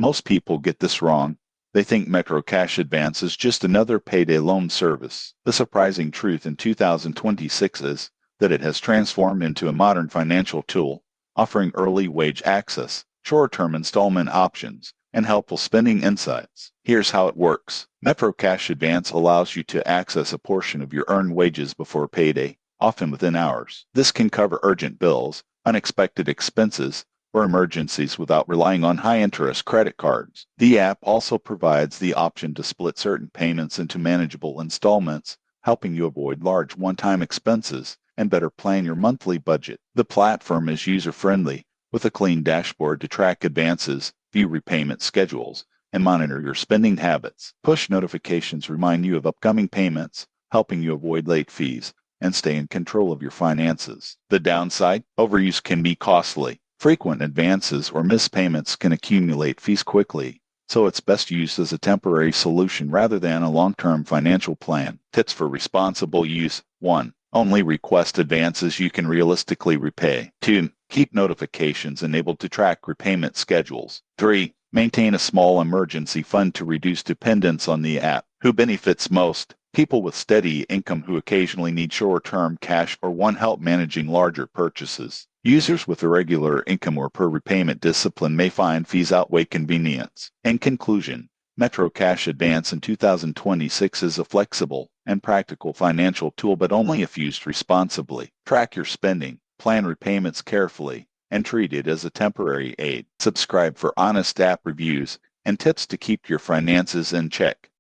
Most people get this wrong. They think Metro Cash Advance is just another payday loan service. The surprising truth in 2026 is that it has transformed into a modern financial tool, offering early wage access, short-term installment options, and helpful spending insights. Here's how it works. Metro Cash Advance allows you to access a portion of your earned wages before payday, often within hours. This can cover urgent bills, unexpected expenses, or emergencies without relying on high-interest credit cards. The app also provides the option to split certain payments into manageable installments, helping you avoid large one-time expenses and better plan your monthly budget. The platform is user-friendly, with a clean dashboard to track advances, view repayment schedules, and monitor your spending habits. Push notifications remind you of upcoming payments, helping you avoid late fees and stay in control of your finances. The downside: overuse can be costly. Frequent advances or missed payments can accumulate fees quickly, so it's best used as a temporary solution rather than a long-term financial plan. Tips for responsible use: 1. Only request advances you can realistically repay. 2. Keep notifications enabled to track repayment schedules. 3. Maintain a small emergency fund to reduce dependence on the app. Who benefits most? People with steady income who occasionally need short-term cash or want help managing larger purchases. Users with irregular income or poor repayment discipline may find fees outweigh convenience. In conclusion, Metro Cash Advance in 2026 is a flexible and practical financial tool, but only if used responsibly. Track your spending, plan repayments carefully, and treat it as a temporary aid. Subscribe for honest app reviews and tips to keep your finances in check.